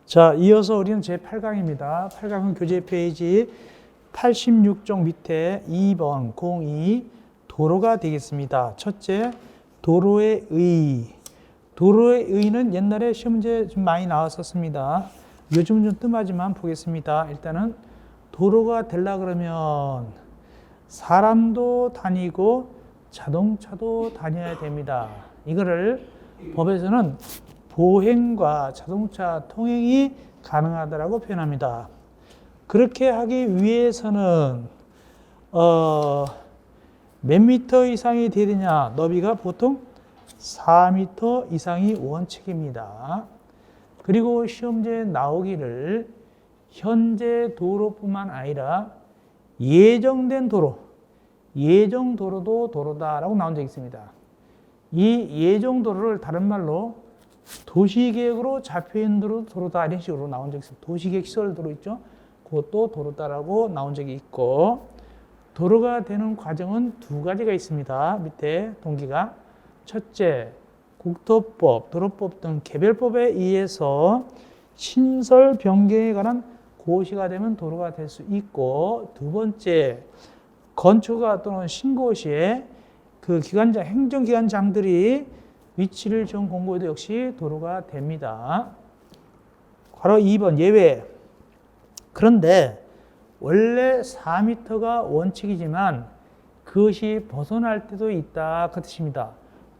자, 이어서 우리는 제8강입니다. 8강은 교재 페이지 86쪽 밑에 2번 02 도로가 되겠습니다. 첫째, 도로의 의. 도로의 의는 옛날에 시험 문제 좀 많이 나왔었습니다. 요즘은 좀 뜸하지만 보겠습니다. 일단은 도로가 되려 그러면 사람도 다니고 자동차도 다녀야 됩니다. 이거를 법에서는 보행과 자동차 통행이 가능하다라고 표현합니다. 그렇게 하기 위해서는 몇 미터 이상이 돼야 되냐? 너비가 보통 4미터 이상이 원칙입니다. 그리고 시험지에 나오기를 현재 도로뿐만 아니라 예정된 도로, 예정 도로도 도로다라고 나온 적이 있습니다. 이 예정 도로를 다른 말로 도시계획으로 잡혀있는 도로다 이런 식으로 나온 적이 있습니다. 도시계획 시설 도로 있죠? 그것도 도로다라고 나온 적이 있고, 도로가 되는 과정은 두 가지가 있습니다. 밑에 동기가. 첫째, 국토법, 도로법 등 개별법에 의해서 신설 변경에 관한 고시가 되면 도로가 될 수 있고, 두 번째, 건축가 또는 신고시에 그 기관장, 행정기관장들이 위치를 정 공고에도 역시 도로가 됩니다. 바로 2번 예외. 그런데 원래 4m가 원칙이지만 그것이 벗어날 때도 있다 그 뜻입니다.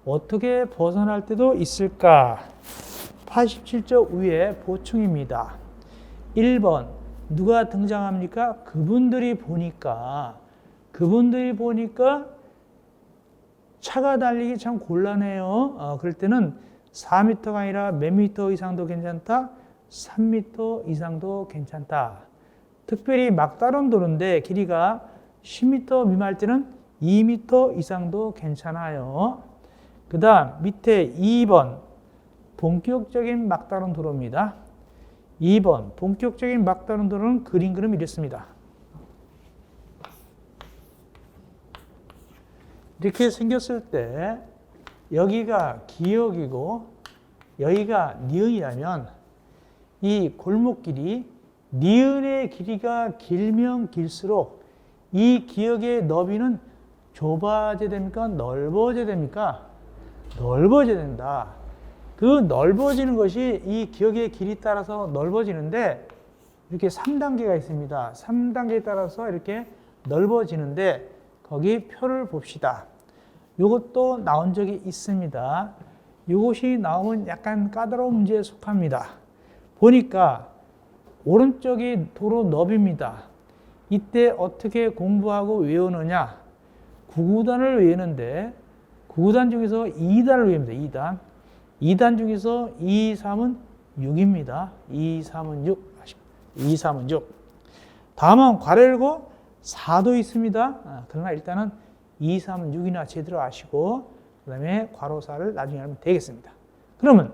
어떻게 벗어날 때도 있을까? 87쪽 위에 보충입니다. 1번 누가 등장합니까? 그분들이 보니까 차가 달리기 참 곤란해요. 그럴 때는 4m가 아니라 몇 미터 이상도 괜찮다, 3m 이상도 괜찮다. 특별히 막다른 도로인데 길이가 10m 미만일 때는 2m 이상도 괜찮아요. 그 다음 밑에 2번 본격적인 막다른 도로입니다. 2번 본격적인 막다른 도로는 그림 이렇습니다. 이렇게 생겼을 때 여기가 기역이고 여기가 니은이라면 이 골목길이 니은의 길이가 길면 길수록 이 기역의 너비는 좁아져야 됩니까? 넓어져야 됩니까? 넓어져야 된다. 그 넓어지는 것이 이 기역의 길이 따라서 넓어지는데 이렇게 3단계가 있습니다. 3단계에 따라서 이렇게 넓어지는데 거기 표를 봅시다. 이것도 나온 적이 있습니다. 이것이 나오면 약간 까다로운 문제에 속합니다. 보니까 오른쪽이 도로 너비입니다. 이때 어떻게 공부하고 외우느냐? 9구단을 외우는데 9구단 중에서 2단을 외웁니다. 2단 중에서 2, 3은 6입니다. 2, 3은 6. 2, 3은 6. 다음은 괄호 4도 있습니다. 그러나 일단은 2, 3은 6이나 제대로 아시고 그 다음에 괄호 4를 나중에 하면 되겠습니다. 그러면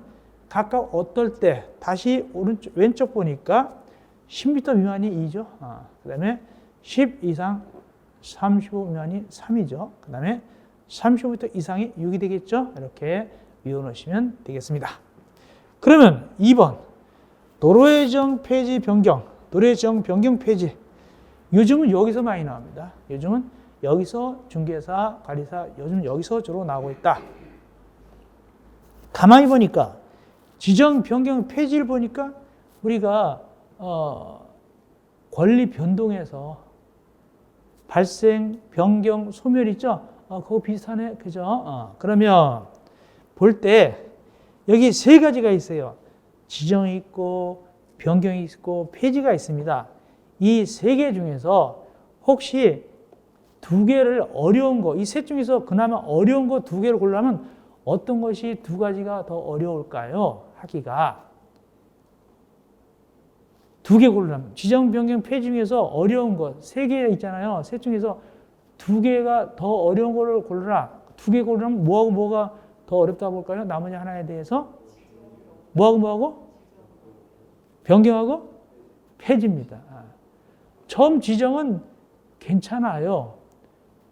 각각 어떨 때 다시 왼쪽 보니까 10m 미만이 2죠. 그 다음에 10 이상 35 미만이 3이죠. 그 다음에 35m 이상이 6이 되겠죠. 이렇게 외워놓으시면 되겠습니다. 그러면 2번 도로예정 폐지 변경. 도로예정 변경 폐지. 요즘은 여기서 많이 나옵니다. 요즘은 여기서 중개사, 관리사, 요즘 여기서 주로 나오고 있다. 가만히 보니까 지정 변경 폐지를 보니까 우리가 권리 변동에서 발생, 변경, 소멸 있죠? 그거 비슷하네. 그죠? 그러면 볼 때 여기 세 가지가 있어요. 지정이 있고, 변경이 있고, 폐지가 있습니다. 이 세 개 중에서 혹시 두 개를 어려운 거, 이 셋 중에서 그나마 어려운 거 두 개를 고르려면 어떤 것이 두 가지가 더 어려울까요? 하기가. 두 개 고르려면. 지정, 변경, 폐지 중에서 어려운 거 세 개 있잖아요. 셋 중에서 두 개가 더 어려운 거를 고르라. 두 개 고르려면 뭐하고 뭐가 더 어렵다고 볼까요? 나머지 하나에 대해서 뭐하고 변경하고 폐지입니다. 처음 지정은 괜찮아요.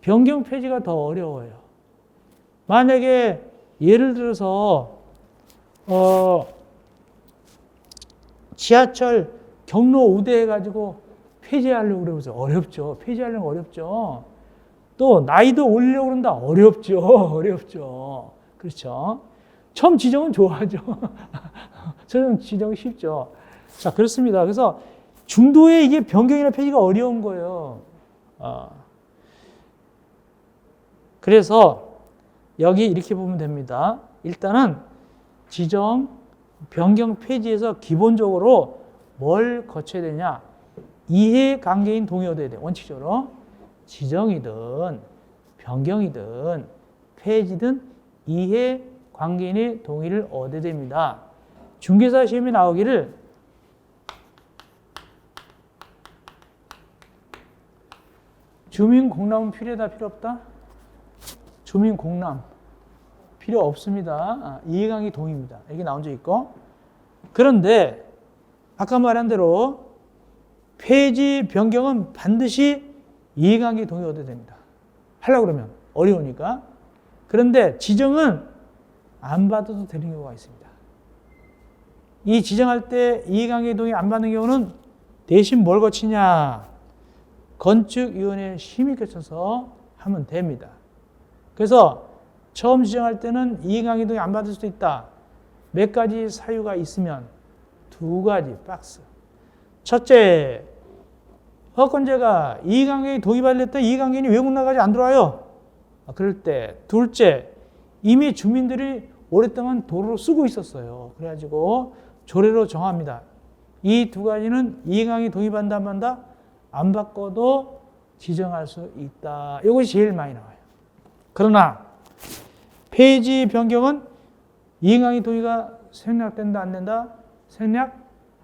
변경 폐지가 더 어려워요. 만약에 예를 들어서 지하철 경로 우대해가지고 폐지하려고 그러면서 어렵죠. 폐지하려면 어렵죠. 또 나이도 올리려고 그런다. 어렵죠. 어렵죠. 그렇죠. 처음 지정은 좋아하죠. 처음 지정이 쉽죠. 자, 그렇습니다. 그래서 중도에 이게 변경이나 폐지가 어려운 거예요. 그래서 여기 이렇게 보면 됩니다. 일단은 지정, 변경, 폐지에서 기본적으로 뭘 거쳐야 되냐? 이해관계인 동의 얻어야 돼. 원칙적으로. 지정이든 변경이든 폐지든 이해관계인의 동의를 얻어야 됩니다. 중개사 시험에 나오기를 주민공람은 필요하다, 필요 없다? 주민공람 필요 없습니다. 이해관계 동의입니다. 이게 나온 적 있고. 그런데 아까 말한 대로 폐지, 변경은 반드시 이해관계 동의 얻어야 됩니다. 하려고 그러면 어려우니까. 그런데 지정은 안 받아도 되는 경우가 있습니다. 이 지정할 때 이해관계 동의 안 받는 경우는 대신 뭘 거치냐? 건축위원회 심의 거쳐서 하면 됩니다. 그래서 처음 지정할 때는 이해관계 동의 안 받을 수도 있다. 몇 가지 사유가 있으면 두 가지 박스. 첫째, 허권자가 이해관계인이 동의받을 때 이해관계인이 외국 나가지 안 들어와요. 그럴 때. 둘째, 이미 주민들이 오랫동안 도로를 쓰고 있었어요. 그래가지고 조례로 정합니다. 이 두 가지는 이해관계 동의받는다 안 받는다? 안 바꿔도 지정할 수 있다. 이것이 제일 많이 나와요. 그러나 폐지 변경은 이해관계 동의가 생략된다 안 된다? 생략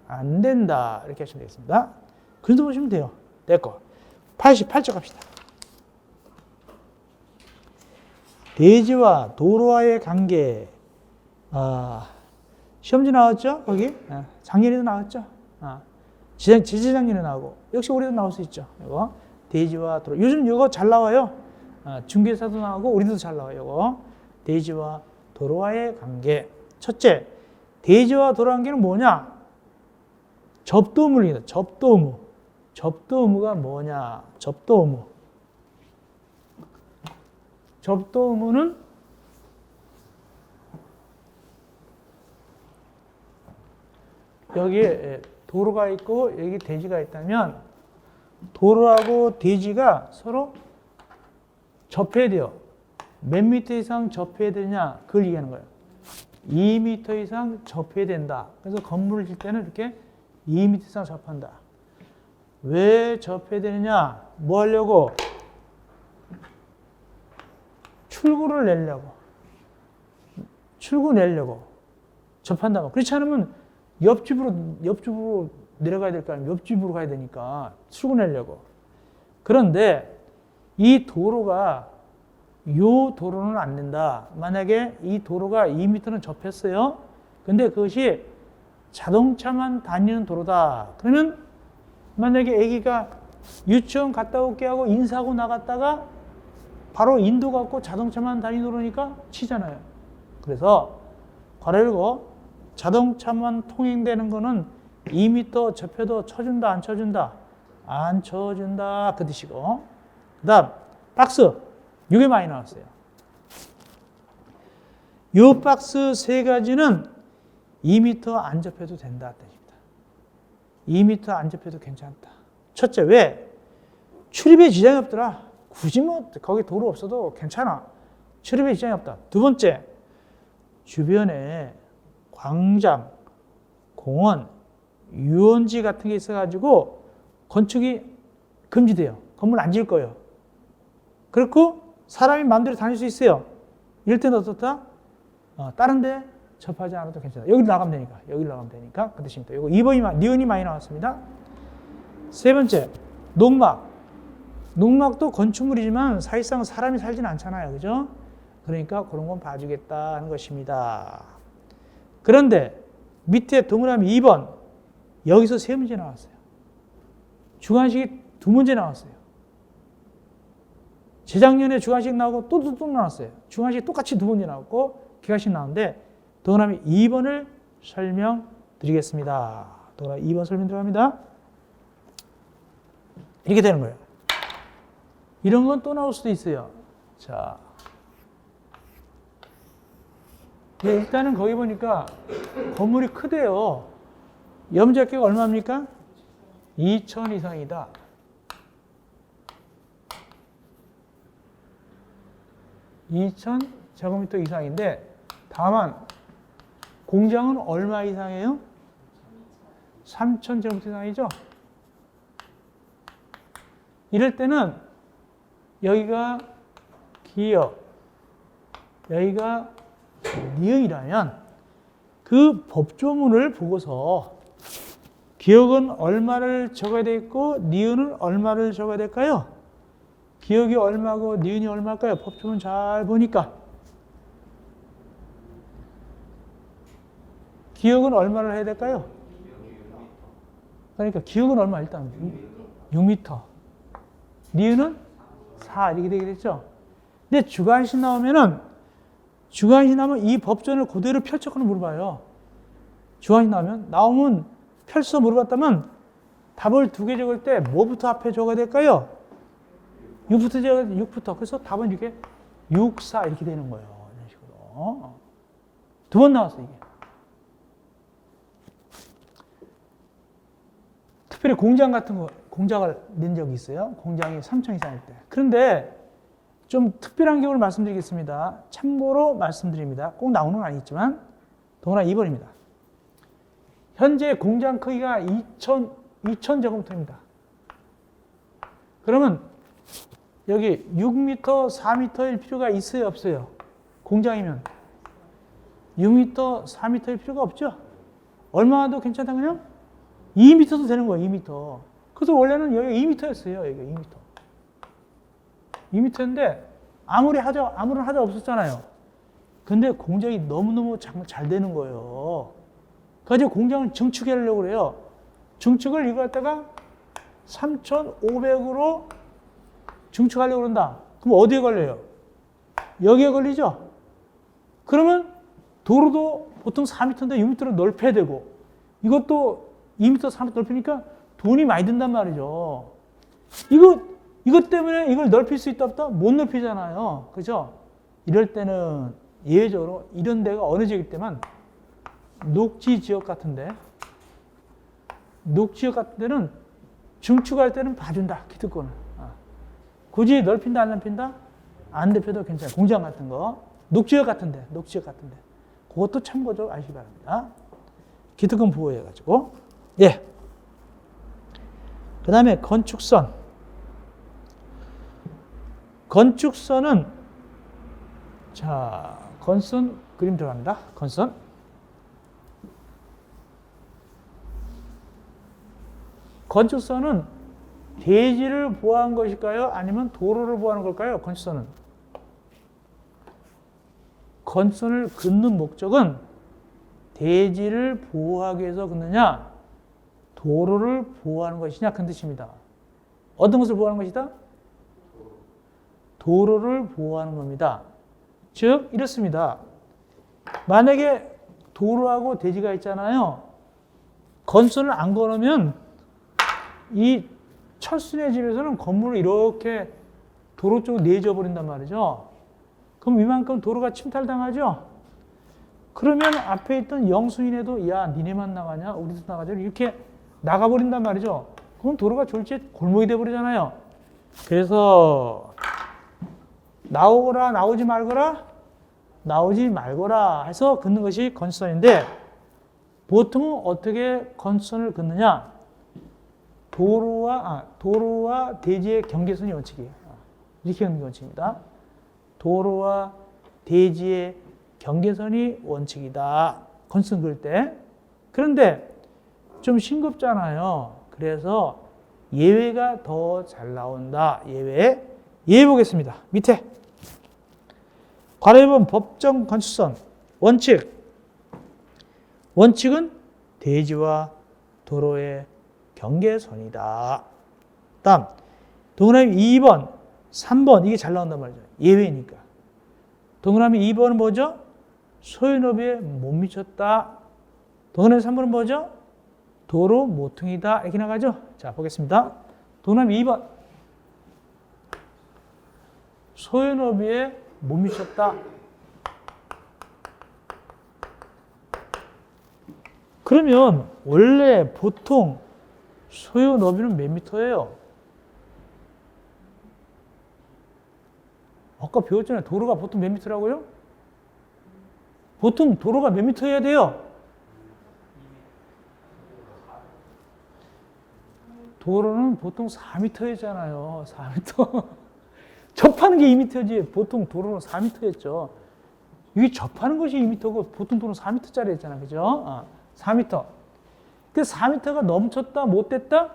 안 된다. 이렇게 하시면 되겠습니다. 그래도 보시면 돼요. 내 거. 88쪽 갑시다. 대지와 도로와의 관계. 시험지 나왔죠? 거기? 작년에도 나왔죠? 재작년에 나오고. 역시 올해도 나올 수 있죠. 이거. 대지와 도로. 요즘 이거 잘 나와요. 중개사도 나오고 우리도 잘 나와요. 이거. 대지와 도로와의 관계. 첫째, 대지와 도로 관계는 뭐냐? 접도 의무입니다. 접도 의무. 접도 의무가 뭐냐? 접도 의무. 접도 의무는 여기에 도로가 있고 여기 대지가 있다면 도로하고 대지가 서로 접해야 돼요. 몇 미터 이상 접해야 되냐? 그걸 얘기하는 거예요. 2m 이상 접해야 된다. 그래서 건물을 질 때는 이렇게 2m 이상 접한다. 왜 접해야 되느냐? 뭐 하려고? 출구를 내려고. 출구 내려고. 접한다. 그렇지 않으면 옆집으로 내려가야 될 거 아니에요. 옆집으로 가야 되니까. 출구 내려고. 그런데 이 도로가 요 도로는 안 된다. 만약에 이 도로가 2m는 접했어요. 근데 그것이 자동차만 다니는 도로다. 그러면 만약에 애기가 유치원 갔다 올게 하고 인사하고 나갔다가 바로 인도 갖고 자동차만 다니는 도로니까 치잖아요. 그래서 괄호 열고 자동차만 통행되는 거는 2m 접해도 쳐준다 안 쳐준다? 안 쳐준다 그 뜻이고. 그 다음 박스. 이게 많이 나왔어요. 이 박스 세 가지는 2m 안 접해도 된다 뜻입니다. 2m 안 접해도 괜찮다. 첫째, 왜? 출입에 지장이 없더라. 굳이 뭐 거기 도로 없어도 괜찮아. 출입에 지장이 없다. 두 번째, 주변에 광장, 공원, 유원지 같은 게 있어가지고 건축이 금지돼요. 건물 안 지을 거예요. 그렇고 사람이 마음대로 다닐 수 있어요. 이럴 때는 어떻다? 다른 데 접하지 않아도 괜찮아. 여기로 나가면 되니까. 여기로 나가면 되니까. 그 뜻입니다. 이거 2번이, 니은이 많이 나왔습니다. 세 번째, 농막. 농막도 건축물이지만 사실상 사람이 살지는 않잖아요. 그죠? 그러니까 그런 건 봐주겠다 하는 것입니다. 그런데 밑에 동그라미 2번. 여기서 세 문제 나왔어요. 주관식이 두 문제 나왔어요. 재작년에 주관식 나오고 또 나왔어요. 주관식 똑같이 두 문제 나왔고 기가식 나왔는데 동그라미 2번을 설명드리겠습니다. 동그라미 2번 설명 들어갑니다. 이렇게 되는 거예요. 이런 건 또 나올 수도 있어요. 자, 네, 일단은 거기 보니까 건물이 크대요. 염자격이 얼마입니까? 2,000 이상이다. 2,000 제곱미터 이상인데 다만 공장은 얼마 이상이에요? 3,000 제곱미터 이상이죠? 이럴 때는 여기가 기역, 여기가 니은이라면 그 법조문을 보고서 기역은 얼마를 적어야 되겠고 니은은 얼마를 적어야 될까요? 기역이 얼마고 니은이 얼마일까요? 법조문 잘 보니까 기역은 얼마를 해야 될까요? 그러니까 기역은 얼마? 일단 6m, 니은은 4 이렇게 되게 됐죠. 근데 주관식 나오면 이 법전을 그대로 펼쳐서 물어봐요. 주관식 나오면 펼쳐서 물어봤다면 답을 2개 적을 때 뭐부터 앞에 적어야 될까요? 6부터 적어야 돼. 6부터. 그래서 답은 이렇게 6, 4 이렇게 되는 거예요. 이런 식으로. 2번 나왔어 이게. 특별히 공장 같은 거, 공장을 낸 적이 있어요. 공장이 3,000 이상일 때. 그런데 좀 특별한 경우를 말씀드리겠습니다. 참고로 말씀드립니다. 꼭 나오는 건 아니지만 동그라미 2번입니다. 현재 공장 크기가 2,000 제곱미터입니다. 그러면 여기 6m, 4m일 필요가 있어요, 없어요? 공장이면 6m, 4m일 필요가 없죠? 얼마도 괜찮다 그냥? 2m도 되는 거예요, 2m. 그래서 원래는 여기가 2m였어요, 여기가 2m. 2m인데 아무런 하자 없었잖아요. 근데 공장이 너무너무 잘 되는 거예요. 그래서 공장을 증축하려고 그래요. 증축을 이거 갖다가 3,500으로 증축하려고 그런다. 그럼 어디에 걸려요? 여기에 걸리죠? 그러면 도로도 보통 4m인데 6m로 넓혀야 되고 이것도 2m, 3m 넓히니까 돈이 많이 든단 말이죠. 이것 때문에 이걸 넓힐 수 있다 없다? 못 넓히잖아요. 그죠? 이럴 때는 예외적으로 이런 데가 어느 지역일 때만 녹지 지역 같은데 데는 증축할 때는 봐준다. 기득권을. 굳이 넓힌다 안 넓힌다? 안 넓혀도 괜찮아요. 공장 같은 거. 녹지역 같은데. 그것도 참고적으로 아시기 바랍니다. 기득권 보호해가지고. 예. 그 다음에 건축선. 건축선은 자, 건선 그림 들어갑니다. 건선. 건축선은 대지를 보호한 것일까요? 아니면 도로를 보호하는 걸까요? 건축선은. 건선을 긋는 목적은 대지를 보호하기 위해서 긋느냐, 도로를 보호하는 것이냐 큰 뜻입니다. 어떤 것을 보호하는 것이다? 도로를 보호하는 겁니다. 즉 이렇습니다. 만약에 도로하고 대지가 있잖아요. 건선을 안 걸으면 이 철순의 집에서는 건물을 이렇게 도로 쪽으로 내줘 버린단 말이죠. 그럼 이만큼 도로가 침탈당하죠. 그러면 앞에 있던 영순이네도 야 니네만 나가냐 우리도 나가자 이렇게 나가버린단 말이죠. 그럼 도로가 졸지에 골목이 돼버리잖아요. 그래서 나오거라 나오지 말거라 해서 긋는 것이 건선인데 보통은 어떻게 건선을 긋느냐? 도로와 대지의 경계선이 원칙이에요. 이렇게 긋는 원칙입니다. 도로와 대지의 경계선이 원칙이다. 건선 그을 때. 그런데 좀 싱겁잖아요. 그래서 예외가 더 잘 나온다. 예외 보겠습니다. 밑에 괄호 1번 법정 건축선 원칙은 대지와 도로의 경계선이다. 다음 동그라미 2번, 3번 이게 잘 나온단 말이죠. 예외니까. 동그라미 2번은 뭐죠? 소유노비에 못 미쳤다. 동그라미 3번은 뭐죠? 도로 모퉁이다. 이렇게 나가죠? 자, 보겠습니다. 도남 2번. 소유너비에 못 미쳤다. 그러면 원래 보통 소유너비는 몇 미터예요? 아까 배웠잖아요. 도로가 보통 몇 미터라고요? 보통 도로가 몇 미터여야 돼요? 도로는 보통 4m였잖아요. 4m. 접하는 게 2m지. 보통 도로는 4m였죠. 이게 접하는 것이 2m고 보통 도로는 4m짜리였잖아요. 그죠? 4m. 그 4m가 넘쳤다, 못 됐다?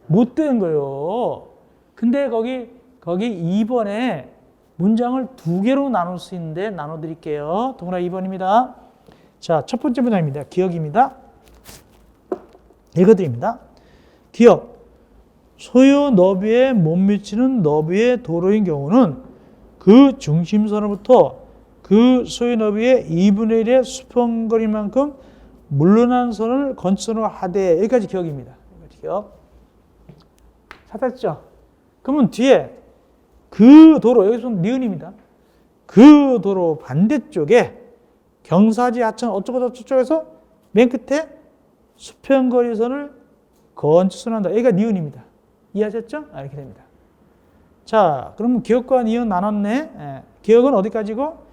못 된 거예요. 근데 거기 2번에 문장을 두 개로 나눌 수 있는데 나눠 드릴게요. 동그라미 2번입니다. 자, 첫 번째 문장입니다. 기억입니다. 읽어드립니다. 기억. 소유 너비에 못 미치는 너비의 도로인 경우는 그 중심선으로부터 그 소유 너비의 2분의 1의 수평거리만큼 물러난 선을 건축선으로 하되. 여기까지 기억입니다. 기억. 찾았죠? 그러면 뒤에 그 도로, 여기서 니은입니다. 그 도로 반대쪽에 경사지 하천 어쩌고저쩌고에서 맨 끝에 수평거리선을 건축선한다. 여기가 니은입니다. 이해하셨죠? 이렇게 됩니다. 자, 그러면 기억과 니은 나눴네. 기억은 어디까지고?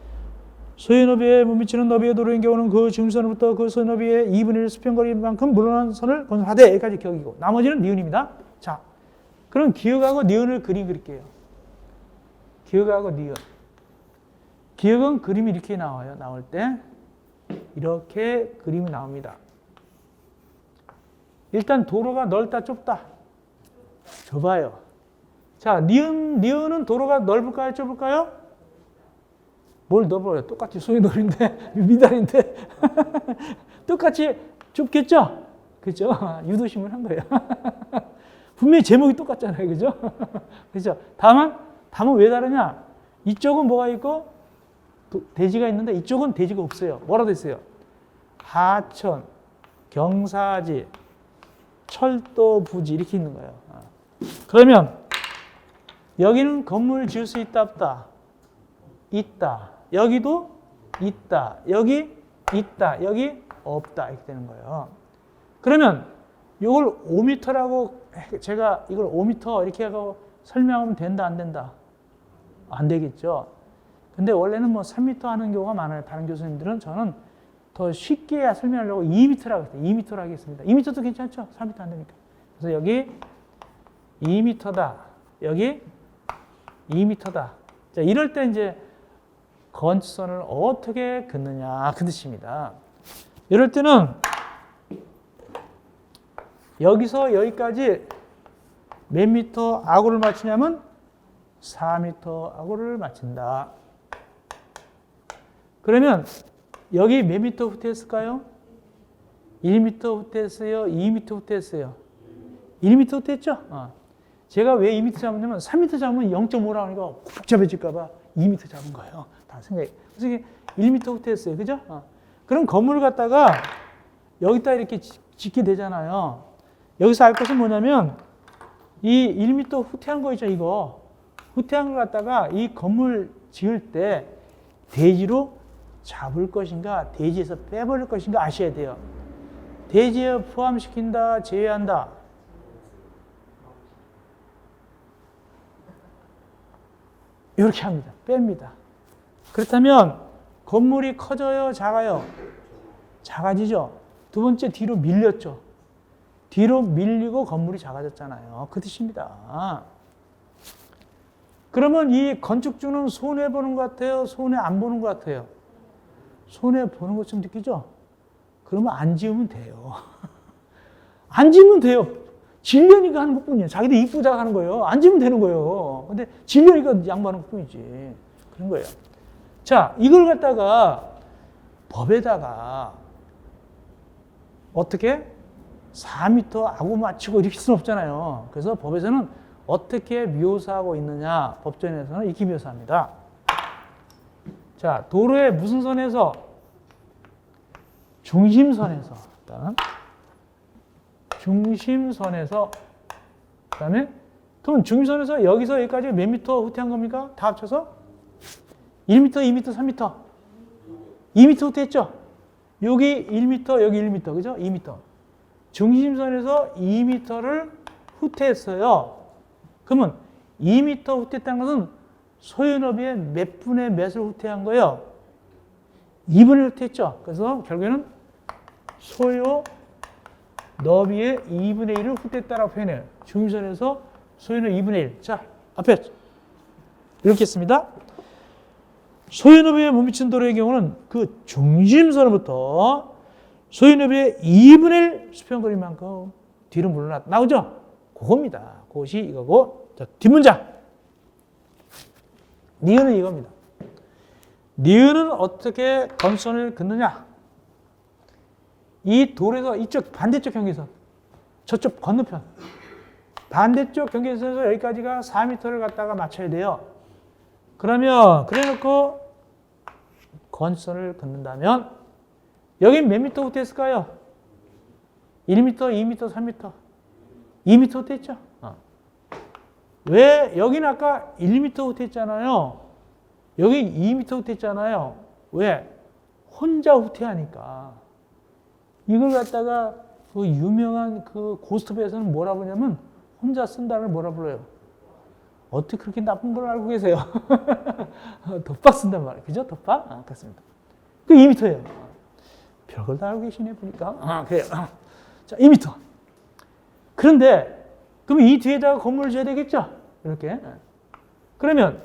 소유너비에 못 미치는 너비의 도로인 경우는 그 중심선으로부터 그 소유너비의 2분의 1 수평거리만큼 물러난 선을 건축하되. 여기까지 기억이고 나머지는 니은입니다. 자, 그럼 기억하고 니은을 그릴게요. 기억하고 니은. 기억은 그림이 이렇게 나와요. 나올 때 이렇게 그림이 나옵니다. 일단 도로가 넓다 좁다? 좁아요. 자, 니은은 도로가 넓을까요 좁을까요? 뭘 넓어요? 똑같이 소유너비인데 미달인데 똑같이 좁겠죠? 그죠? 유도심을 한 거예요. 분명히 제목이 똑같잖아요. 그죠? 그죠? 다만 왜 다르냐? 이쪽은 뭐가 있고 대지가 있는데 이쪽은 대지가 없어요. 뭐라도 있어요? 하천, 경사지, 철도, 부지 이렇게 있는 거예요. 그러면 여기는 건물 지을 수 있다 없다? 있다. 여기도 있다. 여기 있다. 여기 없다. 이렇게 되는 거예요. 그러면 이걸 5m라고 제가 이걸 5m 이렇게 하고 설명하면 된다 안 된다? 안 되겠죠. 근데 원래는 뭐 3m 하는 경우가 많아요. 다른 교수님들은. 저는 더 쉽게 설명하려고 2m라고 했어요. 2m로 하겠습니다. 2m도 괜찮죠? 3m 안 되니까. 그래서 여기 2m다. 여기 2m다. 자, 이럴 때 이제 건축선을 어떻게 긋느냐 그 뜻입니다. 이럴 때는 여기서 여기까지 몇 미터 아고를 맞추냐면 4m 아고를 맞춘다. 그러면 여기 몇 미터 후퇴했을까요? 1m 후퇴했어요? 2m 후퇴했어요? 1m 후퇴했죠? 제가 왜 2m 잡았냐면 3m 잡으면 0.5라고 하니까 복잡해질까봐 2m 잡은 거예요. 다 생각해. 그래서 1m 후퇴했어요. 그죠? 그럼 건물을 갖다가 여기다 이렇게 짓게 되잖아요. 여기서 알 것은 뭐냐면 이 1m 후퇴한 거 있죠, 이거. 후퇴한 걸 갖다가 이 건물 지을 때 대지로 잡을 것인가, 대지에서 빼버릴 것인가 아셔야 돼요. 대지에 포함시킨다, 제외한다. 이렇게 합니다. 뺍니다. 그렇다면 건물이 커져요, 작아요? 작아지죠. 두 번째 뒤로 밀렸죠. 뒤로 밀리고 건물이 작아졌잖아요. 그 뜻입니다. 그러면 이 건축주는 손해보는 것 같아요? 손해 안 보는 것 같아요? 손해보는 것처럼 느끼죠? 그러면 안 지으면 돼요. 안 지으면 돼요. 지려니까 하는 것 뿐이에요. 자기도 이쁘자고 하는 거예요. 안 지으면 되는 거예요. 근데 지려니까 양보하는 것 뿐이지. 그런 거예요. 자, 이걸 갖다가 법에다가 어떻게 4m 아고 맞추고 이렇게 수는 없잖아요. 그래서 법에서는 어떻게 묘사하고 있느냐, 법전에서는 이렇게 묘사합니다. 자, 도로의 무슨 선에서? 중심선에서. 일단 중심선에서 그다음에 그럼 중심선에서 여기서 여기까지 몇 미터 후퇴한 겁니까? 다 합쳐서 1m, 2m, 3m. 2m 후퇴했죠? 여기 1m, 여기 1m. 그죠? 2m. 중심선에서 2m를 후퇴했어요. 그러면 2m 후퇴했다는 것은 소요너비의 몇 분의 몇을 후퇴한 거예요? 2분의 1 후퇴했죠? 그래서 결국에는 소요 너비의 2분의 1을 후퇴했다라고 표현해요. 중심선에서 소요너비 2분의 1. 자, 앞에 읽겠습니다. 소요너비에 못 미친 도로의 경우는 그 중심선으로부터 소요너비의 2분의 1 수평거리만큼 뒤로 물러났다. 나오죠? 그겁니다. 그것이 이거고. 자, 뒷문장. 니은은 이겁니다. 니은은 어떻게 건선을 긋느냐? 이 돌에서 이쪽 반대쪽 경계선, 저쪽 건너편, 반대쪽 경계선에서 여기까지가 4m를 갖다가 맞춰야 돼요. 그러면 그래놓고 건선을 긋는다면 여긴 몇 미터 후퇴했을까요? 1m, 2m, 3m, 2m 후퇴했죠? 왜 여기는 아까 1m 후퇴했잖아요. 여기 2m 후퇴했잖아요. 왜? 혼자 후퇴하니까. 이걸 갖다가 그 유명한 그 고스톱에서는 뭐라 그러냐면 혼자 쓴다를 뭐라 불러요? 어떻게 그렇게 나쁜 걸 알고 계세요? 덧박 쓴단 말이에요. 그죠? 덧박? 그렇습니다. 그 2m예요. 별걸 다 알고 계시네, 보니까. 그래요. 자, 2m. 그런데, 그럼 이 뒤에다가 건물을 지어야 되겠죠? 이렇게. 그러면,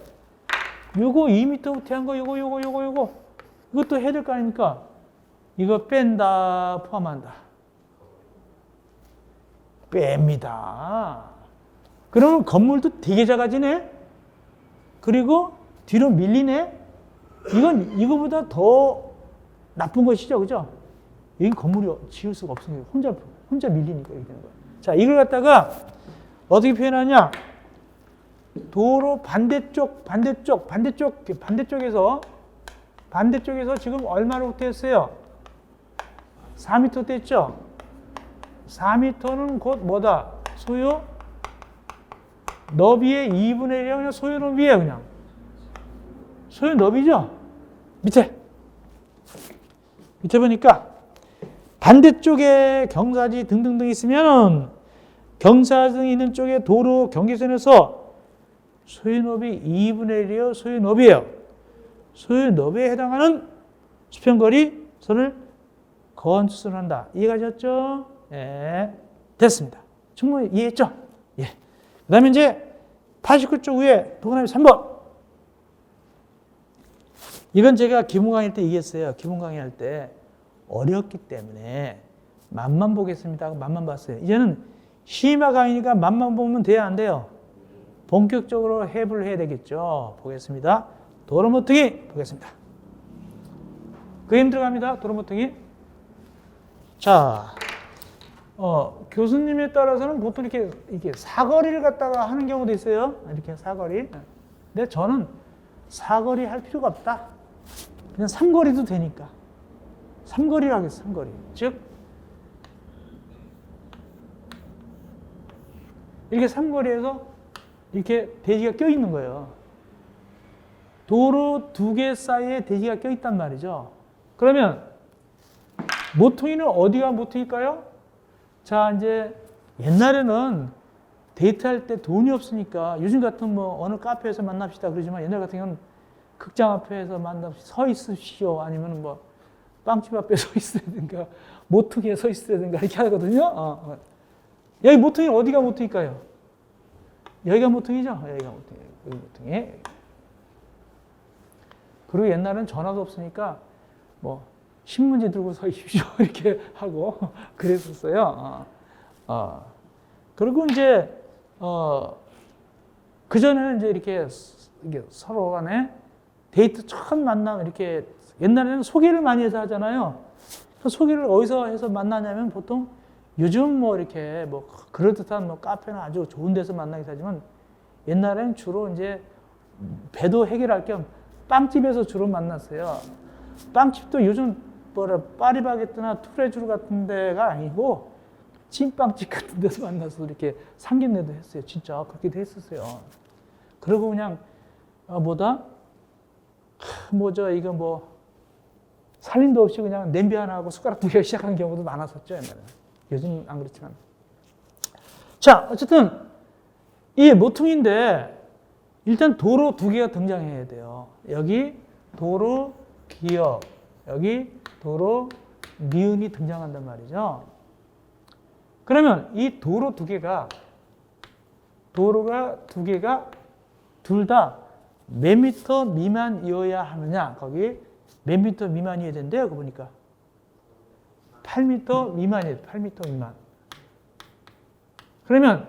요거 2m 후퇴한 거, 요거. 이것도 해야 될 거 아닙니까? 이거 뺀다, 포함한다. 뺍니다. 그러면 건물도 되게 작아지네? 그리고 뒤로 밀리네? 이건 이거보다 더 나쁜 것이죠. 그죠? 여기 건물이 지을 수가 없으니까 혼자 밀리니까 이렇게 되는 거예요. 자, 이걸 갖다가 어떻게 표현하냐? 도로 반대쪽에서 지금 얼마를 후퇴했어요? 4m 후퇴했죠? 4m는 곧 뭐다? 소요 너비의 2분의 1이야. 그냥 소요 너비예요. 그냥. 소요 너비죠? 밑에 보니까 반대쪽에 경사지 등등등 있으면 경사등 있는 쪽에 도로 경계선에서 소요너비 2분의 1이요. 소요너비예요. 소요너비에 해당하는 수평거리 선을 건수선한다. 이해가 되셨죠? 예. 됐습니다. 충분히 이해했죠? 예. 그 다음에 이제 89쪽 위에 동그라미 3번. 이건 제가 기본 강의 때 얘기했어요. 기본 강의 할 때 어렵기 때문에 맛만 보겠습니다 하고 맛만 봤어요. 이제는 심화 강의니까 맛만 보면 돼야 안 돼요? 본격적으로 해부를 해야 되겠죠. 보겠습니다. 도로모퉁이 보겠습니다. 그림 들어갑니다. 도로모퉁이. 자, 교수님에 따라서는 보통 이렇게 사거리를 갖다가 하는 경우도 있어요. 이렇게 사거리. 근데 저는 사거리 할 필요가 없다. 그냥 삼거리도 되니까. 삼거리를 하겠어, 삼거리. 즉, 이렇게 삼거리에서 이렇게 대지가 껴있는 거예요. 도로 두 개 사이에 대지가 껴있단 말이죠. 그러면 모퉁이는 어디가 모퉁일까요? 자, 이제 옛날에는 데이트할 때 돈이 없으니까 요즘 같은 뭐 어느 카페에서 만납시다 그러지만 옛날 같은 경우는 극장 앞에서 서 있으시오 아니면 뭐 빵집 앞에 서 있으라든가 모퉁이에 서 있으라든가 이렇게 하거든요. 여기 모퉁이 어디가 모퉁일까요? 여기가 모퉁이죠? 여기가 모퉁이. 여기 모퉁이. 그리고 옛날에는 전화도 없으니까 뭐 신문지 들고 서 있십시오 이렇게 하고 그랬었어요. 그리고 이제 그 전에는 이제 이렇게 서로 간에 데이트 처음 만나면 이렇게 옛날에는 소개를 많이 해서 하잖아요. 소개를 어디서 해서 만나냐면 보통 요즘 뭐 이렇게 뭐 그럴듯한 뭐 카페나 아주 좋은 데서 만나기도 하지만 옛날에는 주로 이제 배도 해결할 겸 빵집에서 주로 만났어요. 빵집도 요즘 파리바게뜨나 투레쥬르 같은 데가 아니고 찐빵집 같은 데서 만나서 이렇게 상견례도 했어요. 진짜 그렇게도 했었어요. 그리고 그냥 이거 뭐 살림도 없이 그냥 냄비 하나 하고 숟가락 2개 시작한 경우도 많았었죠. 옛날에. 요즘은 안 그렇지만. 자, 어쨌든 이 모퉁인데 일단 도로 2개가 등장해야 돼요. 여기 도로 기역, 여기 도로 니은이 등장한단 말이죠. 그러면 이 도로가 2개가 둘 다 몇 미터 미만이어야 하느냐? 거기 몇 미터 미만이어야 된대요. 그거 보니까 8미터 미만이에요. 8미터 미만. 그러면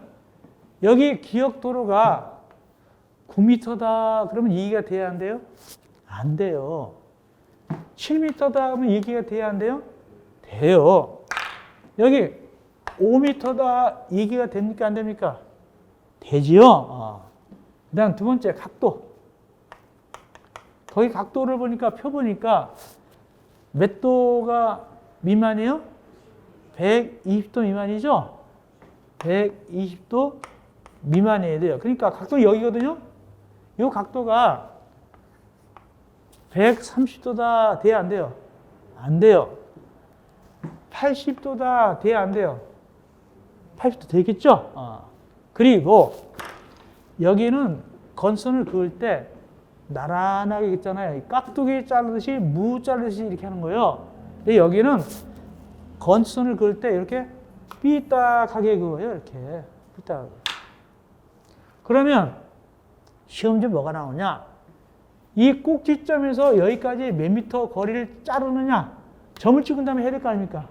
여기 기역 도로가 9미터다. 그러면 이해가 돼야 안 돼요? 안 돼요. 7미터다. 그러면 이해가 돼야 안 돼요? 돼요. 여기 5미터다. 이해가 됩니까? 안 됩니까? 되지요. 그 다음 두 번째 각도. 거기 각도를 보니까 표 보니까 몇 도가 미만이에요? 120도 미만이죠? 120도 미만이어야 돼요. 그러니까 각도 여기거든요. 이 각도가 130도다 돼야 안 돼요? 안 돼요. 80도다 돼야 안 돼요? 80도 되겠죠? 그리고 여기는 건선을 그을 때 나란하게 있잖아요. 깍두기 자르듯이 무 자르듯이 이렇게 하는 거예요. 근데 여기는 건선을 그을 때 이렇게 삐딱하게 그어요. 이렇게 삐딱. 그러면 시험 문제 뭐가 나오냐? 이 꼭지점에서 여기까지 몇 미터 거리를 자르느냐? 점을 찍은 다음에 해야 될 거 아닙니까?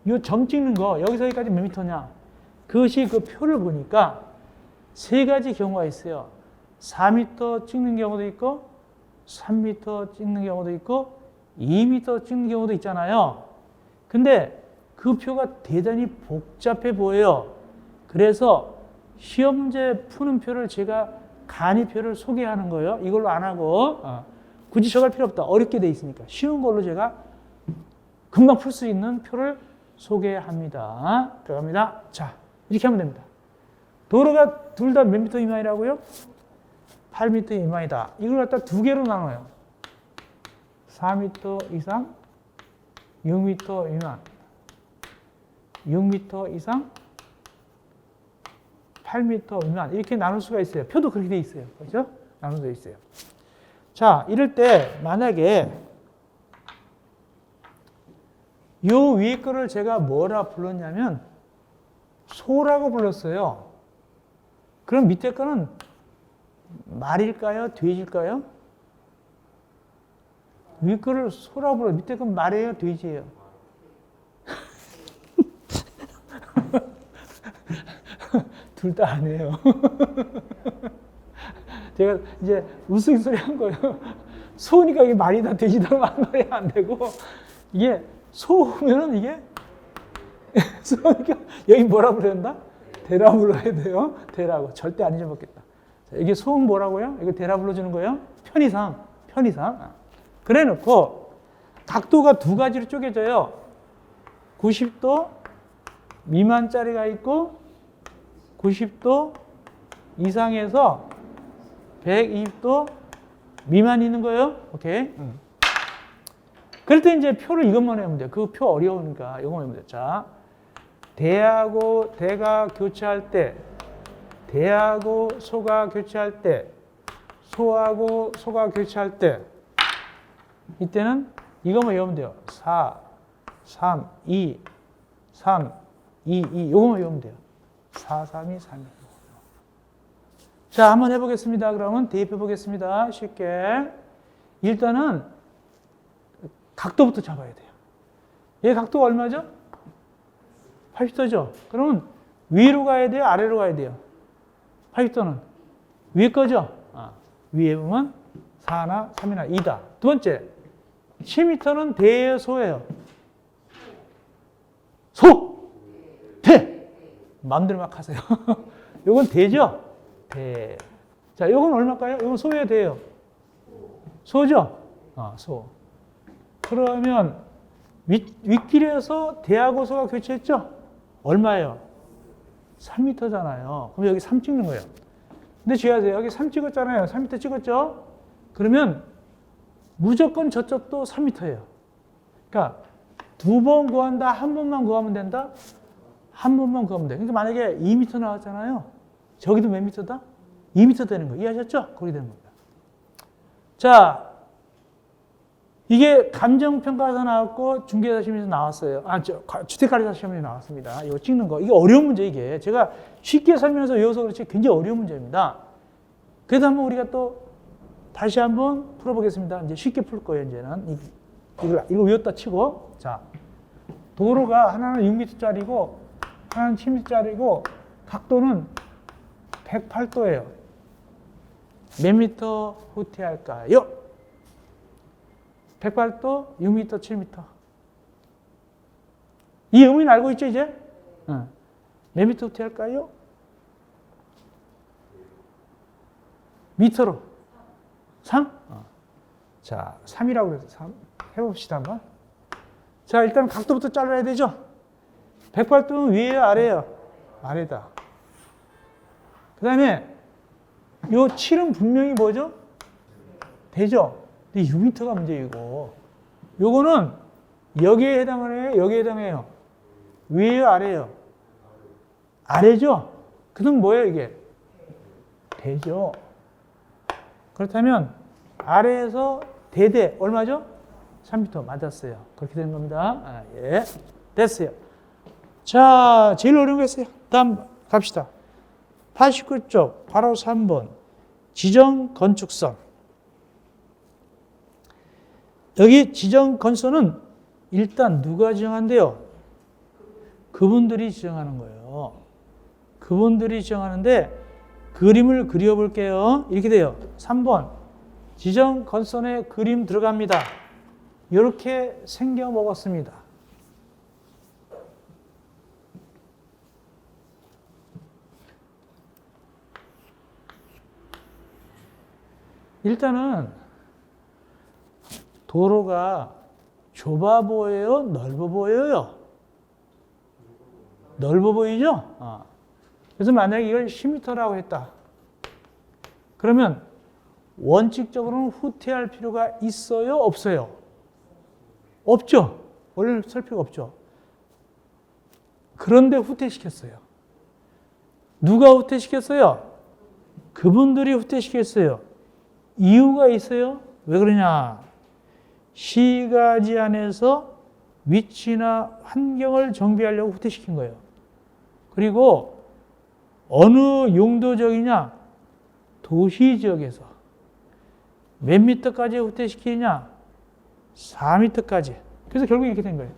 이 점 찍는 거 여기서 여기까지 몇 미터냐? 그것이 그 표를 보니까 3가지 경우가 있어요. 4m 찍는 경우도 있고 3m 찍는 경우도 있고 2m 찍는 경우도 있잖아요. 근데 그 표가 대단히 복잡해 보여요. 그래서 시험 문제 푸는 표를 제가 간이표를 소개하는 거예요. 이걸로 안 하고 굳이 저갈 필요 없다. 어렵게 돼 있으니까. 쉬운 걸로 제가 금방 풀 수 있는 표를 소개합니다. 들어갑니다. 자, 이렇게 하면 됩니다. 도로가 둘 다 몇 미터 미만이라고요? 8m 미만이다. 이걸 갖다 2개로 나눠요. 4m 이상, 6m 미만. 6m 이상, 8m 미만. 이렇게 나눌 수가 있어요. 표도 그렇게 돼 있어요. 그렇죠? 나눠져 있어요. 자, 이럴 때 만약에 요 위에 거를 제가 뭐라 불렀냐면 소라고 불렀어요. 그럼 밑에 거는 말일까요? 돼지일까요? 위에 거를 소라고 불러요. 밑에 건 말이에요? 돼지예요? 둘 다 안 해요. 제가 이제 우스갯소리 한 거예요. 소니까 이게 말이다 돼지다 말이 안 되고 이게 소면은 이게 소니까 여기 뭐라 불러야 된다? 대라 불러야 돼요. 대라고 절대 안 잊어먹겠다. 자, 이게 소음 뭐라고요? 이거 대라 불러주는 거예요? 편의상. 그래놓고 각도가 2가지로 쪼개져요. 90도 미만짜리가 있고 90도 이상에서 120도 미만이 있는 거예요. 오케이. 그럴 때 이제 표를 이것만 외우면 돼요. 그 표 어려우니까 이것만 외우면 돼요. 자, 대하고 대가 교차할 때, 대하고 소가 교차할 때, 소하고 소가 교차할 때, 이때는 이것만 외우면 돼요. 4, 3, 2, 3, 2, 2. 이것만 외우면 돼요. 4, 3, 2, 3, 2. 자, 한번 해보겠습니다. 그러면 대입해 보겠습니다. 쉽게. 일단은 각도부터 잡아야 돼요. 얘 각도가 얼마죠? 80도죠? 그러면 위로 가야 돼요? 아래로 가야 돼요? 80도는 위에 거죠? 위에 보면 4나 3이나 2다. 두 번째, 7m는 대예요? 소예요? 소! 대! 마음대로 막 하세요. 요건 대죠? 대. 자, 요건 얼마일까요? 요건 소예요? 대예요? 소죠? 소. 그러면 윗길에서 대하고 소가 교체했죠? 얼마예요? 3m잖아요. 그럼 여기 3 찍는 거예요. 근데 주의하세요. 여기 3 찍었잖아요. 3m 찍었죠? 그러면 무조건 저쪽도 3m예요. 그러니까 2번 구한다, 한 번만 구하면 된다? 한 번만 구하면 돼. 그러니까 만약에 2m 나왔잖아요. 저기도 몇 미터다? 2m 되는 거예요. 이해하셨죠? 그렇게 되는 겁니다. 자, 이게 감정평가에서 나왔고 중개사 시험에서 나왔어요. 주택관리사 시험에 나왔습니다. 이거 찍는 거. 이게 어려운 문제 이게. 제가 쉽게 설명해서 외워서 그렇지 굉장히 어려운 문제입니다. 그래도 한번 우리가 또 다시 한번 풀어보겠습니다. 이제 쉽게 풀 거예요, 이제는. 이거 외웠다 치고. 자, 도로가 하나는 6m짜리고 하나는 7m짜리고 각도는 108도예요. 몇 미터 후퇴할까요? 108도, 6m, 7m. 이 의미는 알고 있죠, 이제? 몇 미터 후퇴할까요? 미터로. 3? 자, 3이라고 그래서 3. 해봅시다, 한번. 자, 일단 각도부터 잘라야 되죠? 108도는 위에요, 아래예요? 아래다. 그 다음에 요 7은 분명히 뭐죠? 되죠? 근데 6m가 문제이고 요거는 여기에 해당을 해요? 여기에 해당해요? 위에요? 아래예요? 아래죠? 그럼 뭐예요 이게? 되죠? 그렇다면 아래에서 대대 얼마죠? 3m 맞았어요. 그렇게 되는 겁니다. 예, 됐어요. 자, 제일 어려운 거 했어요. 다음 갑시다. 89쪽 바로 3번 지정 건축선. 여기 지정 건선은 일단 누가 지정한대요? 그분들이 지정하는 거예요. 그분들이 지정하는데 그림을 그려볼게요. 이렇게 돼요. 3번 지정 건선에 그림 들어갑니다. 이렇게 생겨 먹었습니다. 일단은 도로가 좁아 보여요? 넓어 보여요? 넓어 보이죠? 그래서 만약에 이걸 10m라고 했다. 그러면 원칙적으로는 후퇴할 필요가 있어요? 없어요? 없죠. 원래는 쓸 필요가 없죠. 그런데 후퇴시켰어요. 누가 후퇴시켰어요? 그분들이 후퇴시켰어요. 이유가 있어요? 왜 그러냐? 시가지 안에서 위치나 환경을 정비하려고 후퇴시킨 거예요. 그리고 어느 용도적이냐? 도시 지역에서 몇 미터까지 후퇴시키냐? 4m까지. 그래서 결국 이렇게 된 거예요.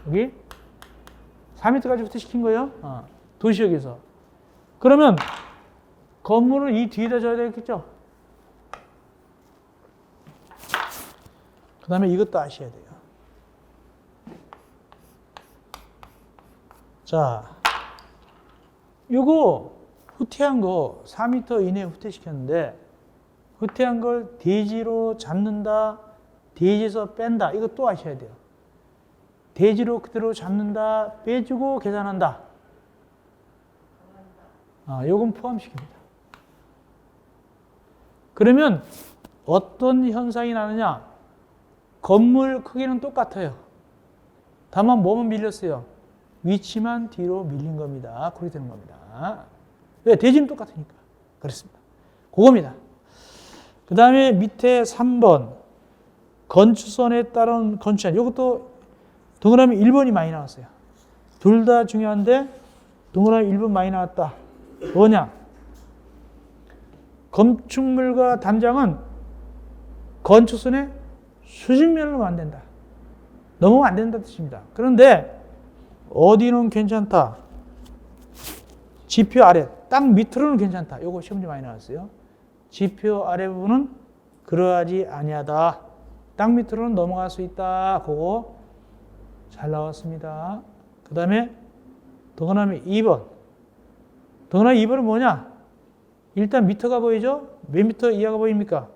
여기 4m까지 후퇴시킨 거예요. 도시역에서. 그러면 건물을 이 뒤에다 줘야 되겠죠? 그 다음에 이것도 아셔야 돼요. 자, 요거 후퇴한 거 4m 이내에 후퇴시켰는데 후퇴한 걸 대지로 잡는다, 대지에서 뺀다. 이거 또 아셔야 돼요. 대지로 그대로 잡는다, 빼주고 계산한다. 요건 포함시킵니다. 그러면 어떤 현상이 나느냐? 건물 크기는 똑같아요. 다만 뭐만 밀렸어요? 위치만 뒤로 밀린 겁니다. 그렇게 되는 겁니다. 왜? 대지는 똑같으니까. 그렇습니다. 그겁니다. 그 다음에 밑에 3번 건축선에 따른 건축안. 이것도 동그라미 1번이 많이 나왔어요. 둘 다 중요한데 동그라미 1번 많이 나왔다. 뭐냐? 건축물과 담장은 건축선에 수직면으로 놓으면 안 된다. 넘으면 안 된다는 뜻입니다. 그런데 어디는 괜찮다. 지표 아래, 딱 밑으로는 괜찮다. 이거 시험지 많이 나왔어요. 지표 아래 부분은 그러하지 아니하다. 딱 밑으로는 넘어갈 수 있다. 그거 잘 나왔습니다. 그 다음에 동그라미 2번. 동그라미 2번은 뭐냐? 일단 미터가 보이죠? 몇 미터 이하가 보입니까?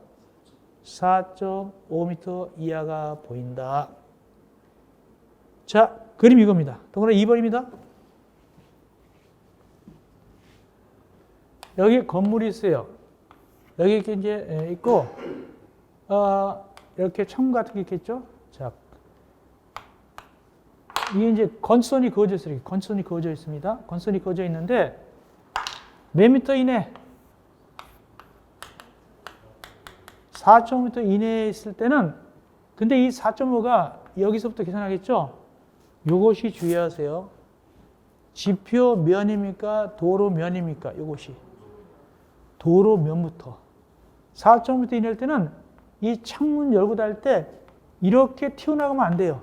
4.5m 이하가 보인다. 자, 그림 이겁니다. 동그라미 2번입니다. 여기 건물이 있어요. 여기 이렇게 이제 있고, 이렇게 창문 같은 게 있겠죠? 자, 이게 이제 건선이 그어져 있어요. 건선이 그어져 있습니다. 건선이 그어져 있는데, 몇 미터 이내? 4.5m 이내에 있을 때는, 근데 이 4.5가 여기서부터 계산하겠죠? 요것이 주의하세요. 지표면입니까? 도로면입니까? 요것이. 도로면부터. 4.5m 이내일 때는 이 창문 열고 닫을 때 이렇게 튀어나가면 안 돼요.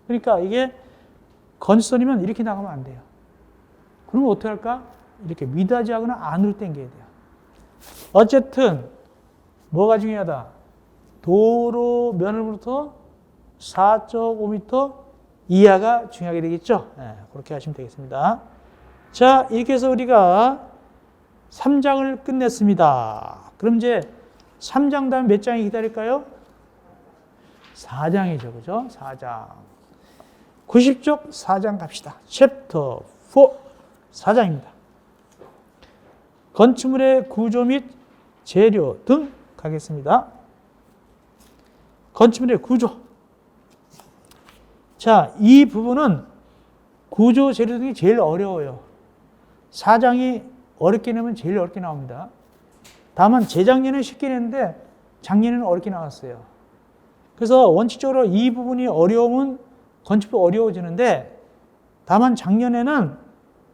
그러니까 이게 건선이면 이렇게 나가면 안 돼요. 그러면 어떻게 할까? 이렇게 미닫이하거나 안으로 당겨야 돼요. 어쨌든 뭐가 중요하다? 도로면으로부터 4.5m 이하가 중요하게 되겠죠? 네, 그렇게 하시면 되겠습니다. 자, 이렇게 해서 우리가 3장을 끝냈습니다. 그럼 이제 3장 다음 몇 장이 기다릴까요? 4장이죠. 그죠? 4장. 90쪽 4장 갑시다. 챕터 4, 4장입니다. 건축물의 구조 및 재료 등 가겠습니다. 건축물의 구조. 자, 이 부분은 구조 재료 등이 제일 어려워요. 4장이 어렵게 내면 제일 어렵게 나옵니다. 다만 재작년에 쉽게 냈는데 작년에는 어렵게 나왔어요. 그래서 원칙적으로 이 부분이 어려우면 건축도 어려워지는데, 다만 작년에는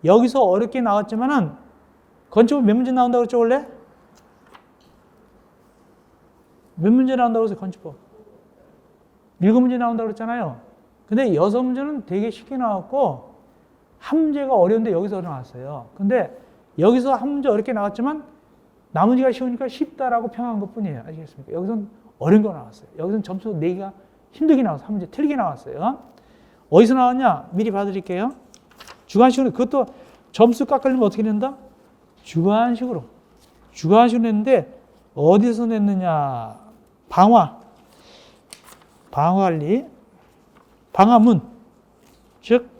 여기서 어렵게 나왔지만은 건축은 몇 문제 나온다고 그랬죠, 원래? 몇 문제 나온다고 그랬어요, 건축법? 7문제 나온다고 그랬잖아요. 근데 6문제는 되게 쉽게 나왔고, 한 문제가 어려운데 여기서 나왔어요. 근데 여기서 한 문제 어렵게 나왔지만 나머지가 쉬우니까 쉽다라고 평한 것 뿐이에요. 아시겠습니까? 여기서는 어려운 거 나왔어요. 여기서는 점수 내기가 힘들게 나왔어요. 한 문제 틀리게 나왔어요. 어디서 나왔냐? 미리 봐드릴게요. 주관식으로, 그것도 점수 깎으려면 어떻게 낸다? 주관식으로. 주관식으로 냈는데, 어디서 냈느냐? 방화관리, 방화문. 즉,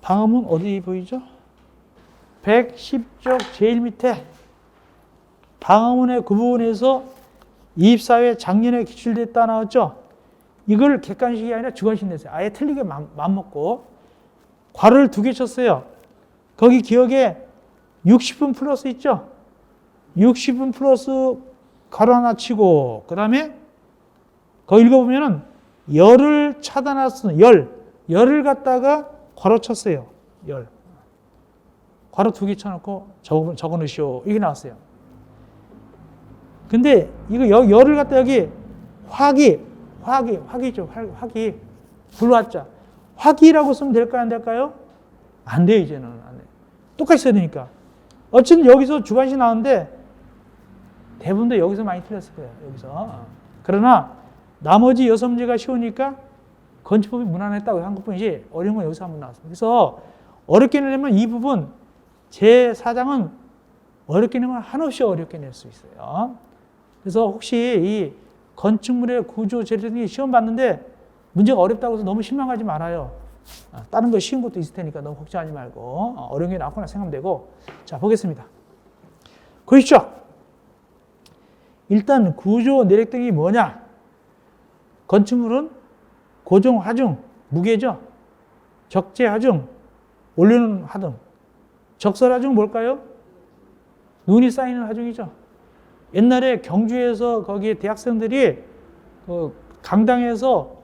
방화문 어디 보이죠? 110쪽 제일 밑에 방화문의 그 부분에서 이입사회 작년에 기출됐다 나왔죠? 이걸 객관식이 아니라 주관식 냈어요. 아예 틀리게 맘먹고. 괄호를 2개 쳤어요. 거기 기억에 60분 플러스 있죠? 60분 플러스 괄호 하나 치고, 그 다음에 거기 읽어보면은 열을 차단할 열을 갖다가 괄호 쳤어요. 열. 괄호 2개 쳐놓고 적어 넣으시오. 이게 나왔어요. 근데 이거 열을 갖다 여기 화기죠. 화기. 불화자. 화기라고 쓰면 될까요? 안 될까요? 안 돼요, 이제는. 안 돼요. 똑같이 써야 되니까. 어쨌든 여기서 주관식 나오는데 대부분도 여기서 많이 틀렸을 거예요. 여기서. 그러나 나머지 6문제가 쉬우니까 건축법이 무난했다고 한 것뿐이지 어려운 건 여기서 한번 나왔습니다. 그래서 어렵게 내려면 이 부분 제4장은 어렵게 내면 한없이 어렵게 낼 수 있어요. 그래서 혹시 이 건축물의 구조 재료 등이 시험 봤는데 문제가 어렵다고 해서 너무 실망하지 말아요. 다른 거 쉬운 것도 있을 테니까 너무 걱정하지 말고 어려운 게 나왔구나 생각하면 되고. 자, 보겠습니다. 보시죠. 일단 구조 내력 등이 뭐냐? 건축물은 고정, 하중, 무게죠. 적재, 하중, 올리는 하등. 적설, 하중 뭘까요? 눈이 쌓이는 하중이죠. 옛날에 경주에서 거기 대학생들이 그 강당에서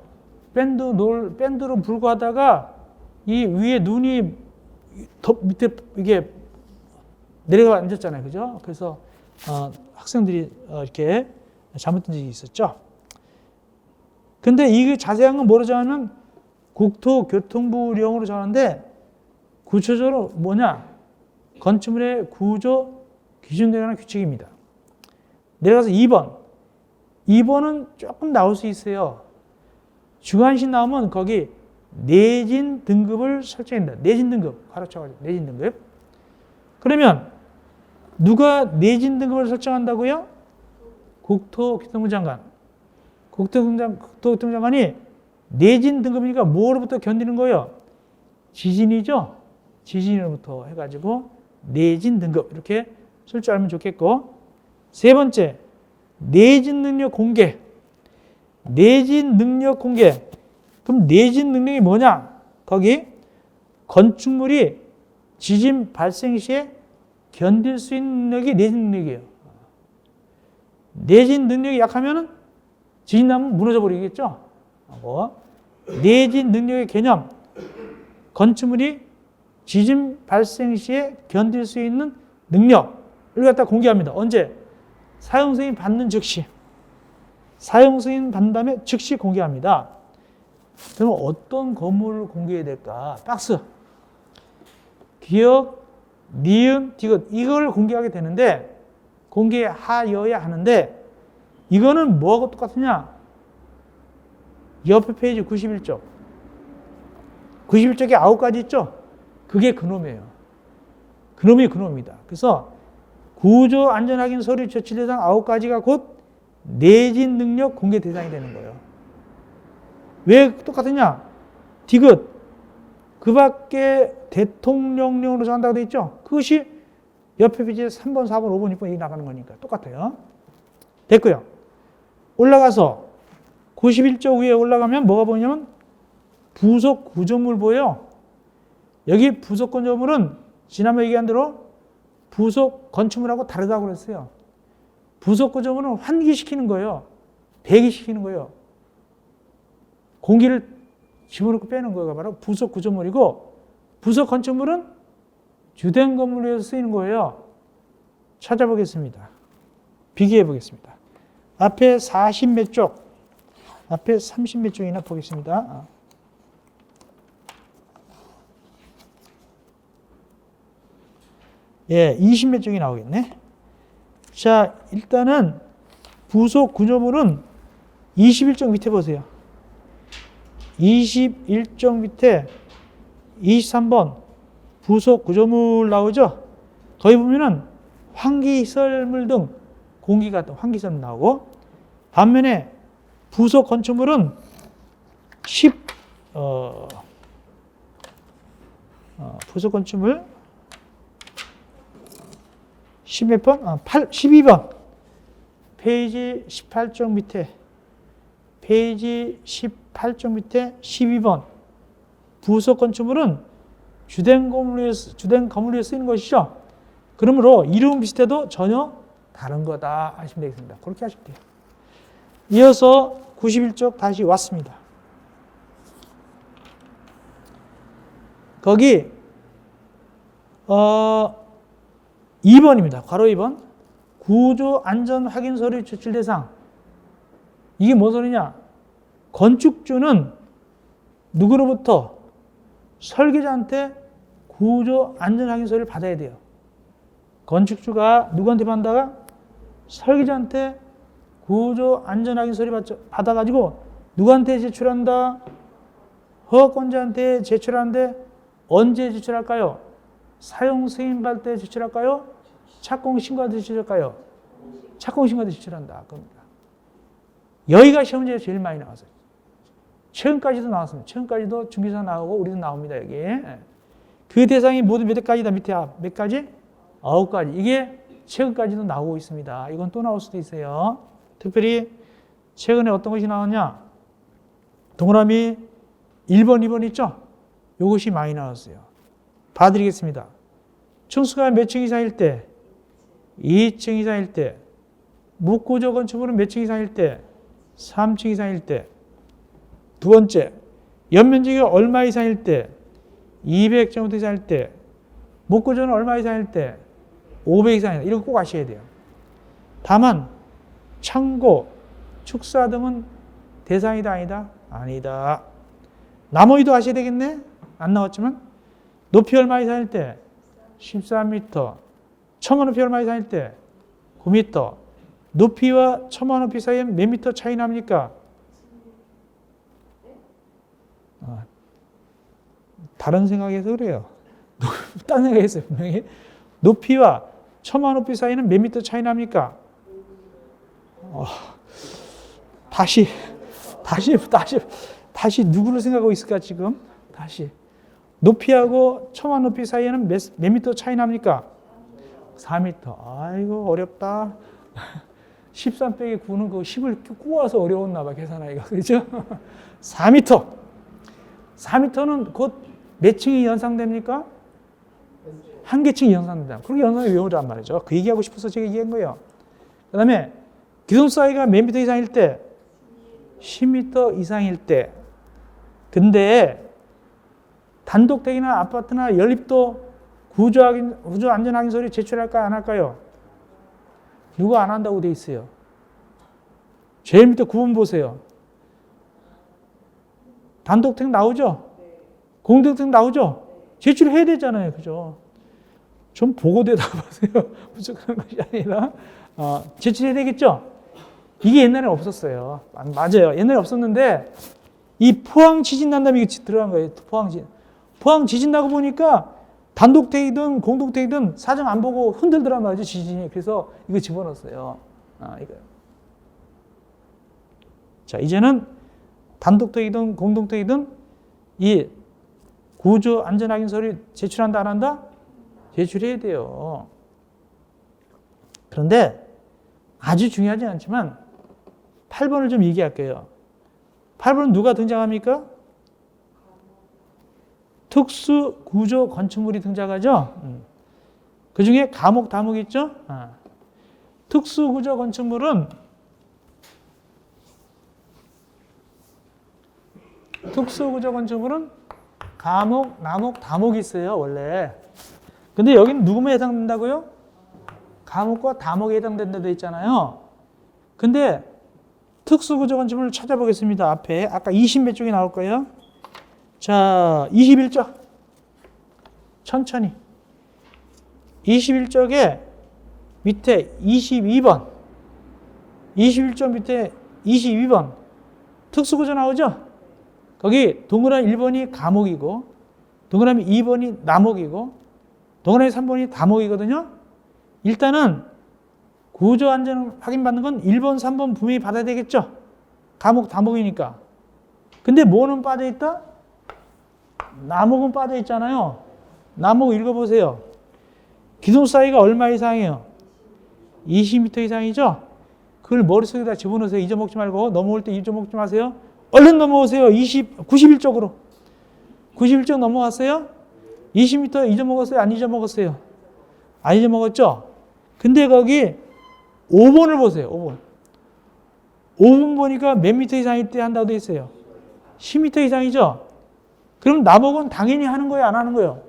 밴드로 불고 하다가 이 위에 눈이 밑에 이게 내려가 앉았잖아요. 그죠? 그래서 학생들이 이렇게 잘못된 적이 있었죠. 근데 이게 자세한 건 뭐로 정하면 국토교통부령으로 정하는데 구체적으로 뭐냐? 건축물의 구조 기준에 관한 규칙입니다. 내려가서 2번. 2번은 조금 나올 수 있어요. 주관식 나오면 거기 내진 등급을 설정합니다. 내진 등급. 가로쳐가지고 내진 등급. 그러면 누가 내진 등급을 설정한다고요? 국토교통부 장관. 국토교통부 장관이 내진 등급이니까 뭐로부터 견디는 거예요? 지진이죠? 지진으로부터 해가지고 내진 등급 이렇게 쓸 줄 알면 좋겠고, 세 번째 내진 능력 공개. 내진 능력 공개. 그럼 내진 능력이 뭐냐? 거기 건축물이 지진 발생 시에 견딜 수 있는 능력이 내진 능력이에요. 내진 능력이 약하면 지진 나면 무너져 버리겠죠? 내진 능력의 개념. 건축물이 지진 발생 시에 견딜 수 있는 능력을 갖다 공개합니다. 언제? 사용 승인 받는 즉시. 사용 승인 받는 다음에 즉시 공개합니다. 그럼 어떤 건물을 공개해야 될까? 박스. 기역, 니은, 디귿. 이걸 공개하게 되는데, 공개하여야 하는데, 이거는 뭐하고 똑같으냐? 옆에 페이지 91쪽. 91쪽에 9가지 있죠? 그게 그놈이에요. 그놈이 그놈입니다. 그래서 구조 안전 확인 서류 제출 대상 9가지가 곧 내진 능력 공개 대상이 되는 거예요. 왜 똑같으냐? 디귿. 그 밖에 대통령령으로 정한다고 되어 있죠? 그것이 옆에 페이지에 3번, 4번, 5번, 6번 이렇게 나가는 거니까 똑같아요. 됐고요. 올라가서 91쪽 위에 올라가면 뭐가 보이냐면 부속 구조물 보여요. 여기 부속 구조물은 지난번에 얘기한 대로 부속 건축물하고 다르다고 그랬어요. 부속 구조물은 환기시키는 거예요. 배기시키는 거예요. 공기를 집어넣고 빼는 거가 바로 부속 구조물이고, 부속 건축물은 주된 건물에 서 쓰이는 거예요. 찾아보겠습니다. 비교해 보겠습니다. 앞에 40 몇 쪽, 앞에 30 몇 쪽이나 보겠습니다. 예, 20 몇 쪽이 나오겠네. 자, 일단은 부속 구조물은 21쪽 밑에 보세요. 21쪽 밑에 23번 부속 구조물 나오죠? 거기 보면은 환기시설물 등 공기 같은 환기시설물 나오고, 반면에 부속 건축물은 10, 부속 건축물 10몇 번? 12번. 페이지 18쪽 밑에, 페이지 18쪽 밑에 12번. 부속 건축물은 주된 건물에 쓰이는 것이죠. 그러므로 이름 비슷해도 전혀 다른 거다 하시면 되겠습니다. 그렇게 하시면 돼요. 이어서 91쪽 다시 왔습니다. 거기 2번입니다. 괄호 2번. 구조 안전 확인 서류 제출 대상. 이게 뭔 소리냐? 건축주는 누구로부터? 설계자한테 구조 안전 확인 서류를 받아야 돼요. 건축주가 누구한테 받다가? 설계자한테 구조 안전 확인 서류 받아가지고 누구한테 제출한다? 허가권자한테 제출하는데 언제 제출할까요? 사용 승인 받을 때 제출할까요? 착공 신고할 때 제출할까요? 착공 신고할 때 제출한다. 겁니다. 여기가 시험 문제가 제일 많이 나왔어요. 최근까지도 나왔습니다. 최근까지도 중기사 나오고 우리도 나옵니다. 여기. 그 대상이 모두 몇 가지다. 밑에 몇 가지? 9가지. 이게 최근까지도 나오고 있습니다. 이건 또 나올 수도 있어요. 특별히 최근에 어떤 것이 나왔냐? 동그라미 1번, 2번 있죠? 이것이 많이 나왔어요. 봐드리겠습니다. 층수가 몇 층 이상일 때? 2층 이상일 때. 무구조 건축물은 몇 층 이상일 때? 3층 이상일 때. 두 번째, 연면적이 얼마 이상일 때? 200제곱미터 이상일 때. 무구조는 얼마 이상일 때? 500 이상일 때. 이런 거 꼭 아셔야 돼요. 다만 창고, 축사 등은 대상이다 아니다? 아니다. 나머지도 아셔야 되겠네? 안 나왔지만 높이 얼마 이상일 때? 13m. 처마 높이 얼마 이상일 때? 9m. 높이와 처마 높이 사이에 몇 미터 차이 납니까? 다른 생각에서 그래요. 딴 생각했어요, 분명히. 높이와 처마 높이 사이는 몇 미터 차이 납니까? 다시 누구를 생각하고 있을까 지금? 다시 높이하고 처마 높이 사이에는 몇 미터 차이 납니까? 4미터. 아이고 어렵다. 13 빼기 9는 그 10을 꼬아서 어려웠나 봐 계산하기가. 그렇죠? 4미터. 4미터는 곧 몇 층이 연상됩니까? 한 개층이 연상된다. 그렇게 연상을 외우란 말이죠. 그 얘기하고 싶어서 제가 얘기한 거예요. 그 다음에 기둥 사이가 몇 미터 이상일 때? 10미터 이상일 때. 근데 단독택이나 아파트나 연립도 구조 안전 확인 서류 제출할까요? 안 할까요? 누가 안 한다고 돼 있어요. 제일 밑에 구분 보세요. 단독택 나오죠? 공동택 나오죠? 제출해야 되잖아요. 그죠? 좀 보고 대답하세요. 무조건 것이 아니라. 제출해야 되겠죠? 이게 옛날에 없었어요. 맞아요. 옛날에 없었는데, 이 포항 지진 난다면 이게 들어간 거예요. 포항 지진 나고 보니까 단독택이든 공동택이든 사정 안 보고 흔들더란 말이죠. 지진이. 그래서 이거 집어넣었어요. 이거. 자, 이제는 단독택이든 공동택이든 이 구조 안전 확인 서류 제출한다 안 한다? 제출해야 돼요. 그런데 아주 중요하지 않지만 8번을 좀 얘기할게요. 8번은 누가 등장합니까? 특수 구조 건축물이 등장하죠. 그 중에 감옥, 다목 있죠. 특수 구조 건축물은 감옥, 남옥, 다목이 있어요, 원래. 근데 여기는 누구만 해당된다고요? 감옥과 다목에 해당된다 돼 있잖아요. 근데 특수구조 건축물을 찾아보겠습니다. 앞에 아까 20몇 쪽이 나올 거예요. 자, 21쪽. 천천히. 21쪽에 밑에 22번. 21쪽 밑에 22번. 특수구조 나오죠? 거기 동그라미 1번이 감옥이고, 동그라미 2번이 남옥이고, 동그라미 3번이 다목이거든요. 일단은 구조 안전 확인받는 건 1번, 3번 분명히 받아야 되겠죠? 감옥, 다목이니까. 근데 뭐는 빠져있다? 남옥은 빠져있잖아요. 남옥 읽어보세요. 기둥 사이가 얼마 이상이에요? 20m 이상이죠? 그걸 머릿속에다 집어넣으세요. 잊어먹지 말고. 넘어올 때 잊어먹지 마세요. 얼른 넘어오세요. 91쪽으로. 91쪽 넘어갔어요? 20m 잊어먹었어요? 안 잊어먹었어요? 안 잊어먹었죠? 근데 거기 5번을 보세요. 5번. 5번 보니까 몇 미터 이상일 때 한다고 돼 있어요? 10m 이상이죠? 그럼 남옥은 당연히 하는 거예요? 안 하는 거예요?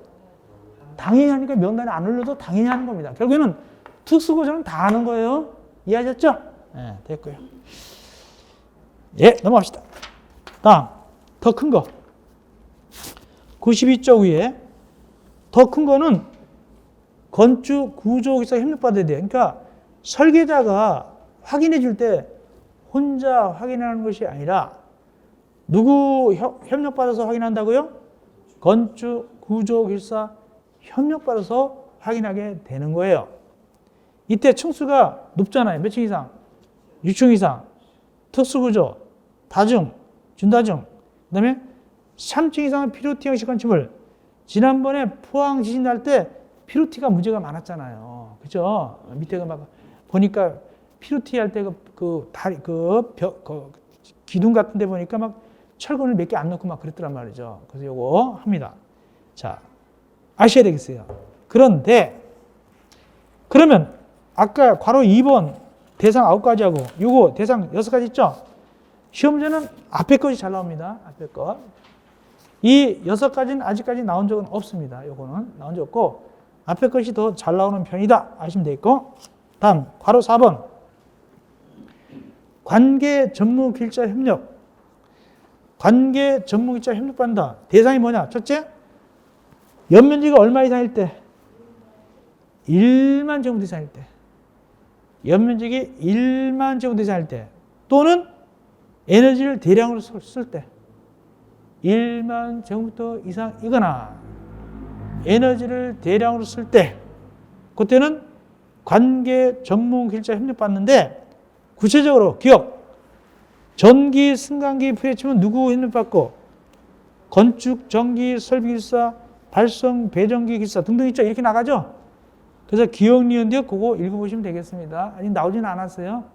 당연히 하니까 명단에 안 올려도 당연히 하는 겁니다. 결국에는 특수구조는 다 하는 거예요. 이해하셨죠? 네, 됐고요. 예, 넘어갑시다. 다음, 더 큰 거. 92쪽 위에 더 큰 거는 건축 구조기사 협력받아야 돼요. 그러니까 설계자가 확인해 줄 때 혼자 확인하는 것이 아니라 누구 협력받아서 확인한다고요? 건축 구조기사 협력받아서 확인하게 되는 거예요. 이때 층수가 높잖아요. 몇 층 이상? 6층 이상. 특수구조, 다중, 준다중. 그 다음에 3층 이상의 피로티 형식 건축물. 지난번에 포항 지진 날 때 피로티가 문제가 많았잖아요. 그죠? 밑에가 막 보니까 피로티 할 때 기둥 같은 데 보니까 막 철근을 몇 개 안 넣고 막 그랬더란 말이죠. 그래서 요거 합니다. 자, 아셔야 되겠어요. 그런데, 그러면 아까 괄호 2번 대상 9가지 하고 요거 대상 6가지 있죠? 시험 문제는 앞에 것이 잘 나옵니다. 앞에 것. 이 6가지는 아직까지 나온 적은 없습니다. 요거는 나온 적 없고 앞에 것이 더 잘 나오는 편이다 아시면 되겠고, 다음 괄호 4번 관계 전무 길자 협력. 관계 전무 길자 협력받는다. 대상이 뭐냐? 첫째, 연면지가 얼마 이상일 때? 1만 제곱미터 이상일 때. 연면적이 1만 제곱미터 이상일 때, 또는 에너지를 대량으로 쓸 때. 1만 제곱미터 이상이거나 에너지를 대량으로 쓸 때, 그때는 관계 전문 길자 협력받는데, 구체적으로 기억. 전기, 승강기, 프레치면 누구 협력받고 건축, 전기, 설비기사, 발성, 배전기 기사 등등 있죠. 이렇게 나가죠. 그래서 기억, 니은, 디귿 그거 읽어보시면 되겠습니다. 아직 나오지는 않았어요.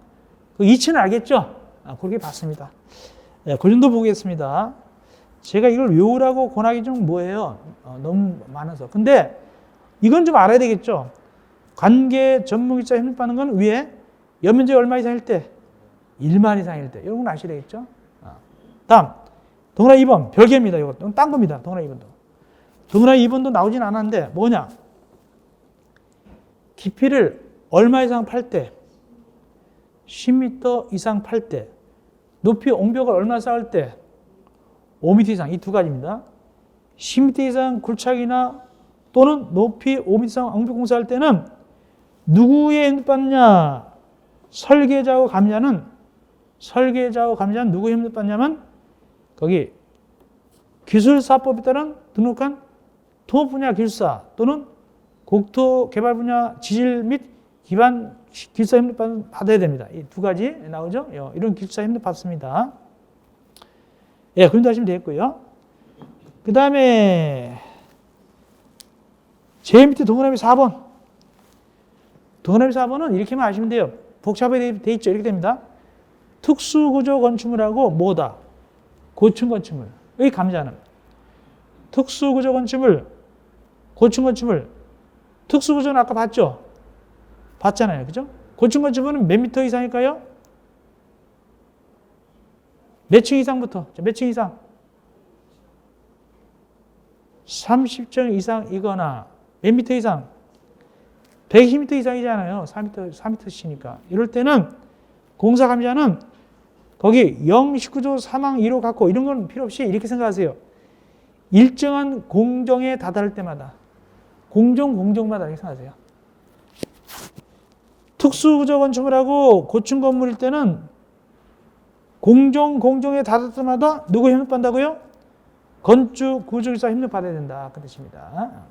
그 이치는 알겠죠? 그렇게 봤습니다. 네, 그 정도 보겠습니다. 제가 이걸 외우라고 권하기 좀 뭐예요? 너무 많아서. 근데 이건 좀 알아야 되겠죠? 관계 전문기사 협력받는 건 위에 연면적이 얼마 이상일 때? 1만 이상일 때. 이런 건 아셔야 되겠죠? 다음, 동그라미 2번. 별개입니다. 이것도. 딴 겁니다. 동그라미 2번도. 동그라미 2번도 나오진 않았는데 뭐냐? 깊이를 얼마 이상 팔 때? 10m 이상 팔 때. 높이 옹벽을 얼마 쌓을 때? 5m 이상. 이 두 가지입니다. 10m 이상 굴착이나 또는 높이 5m 이상 옹벽 공사할 때는 누구의 협력받느냐? 설계자하고 감자는 누구의 협력받냐면 거기 기술사법에 따른 등록한 토목 분야 기술사 또는 국토 개발 분야 지질 및 기반 기술사 협력 받아야 됩니다. 이 두 가지 나오죠? 이런 기술사 협력 받습니다. 예, 그런데 하시면 되겠고요. 그 다음에 제일 밑에 동그라미 4번. 동그라미 4번은 이렇게만 아시면 돼요. 복잡하게 돼 있죠. 이렇게 됩니다. 특수구조 건축물하고 뭐다? 고층 건축물. 여기 감자는 특수구조 건축물, 고층 건축물. 특수구조는 아까 봤죠? 봤잖아요. 그죠? 고층 건축물은 몇 미터 이상일까요? 몇 층 이상부터? 몇 층 이상? 30층 이상이거나 몇 미터 이상? 120m 이상이잖아요. 4m씩이니까. 이럴 때는 공사 감자는 거기 0, 19조, 사망, 1호 갖고 이런 건 필요 없이 이렇게 생각하세요. 일정한 공정에 다다를 때마다 공정마다 이렇게 생각하세요. 특수구조 건축물하고 고층 건물일 때는 공정에 다다를 때마다 누구 협력받는다고요? 건축, 구조기사 협력받아야 된다. 그 뜻입니다.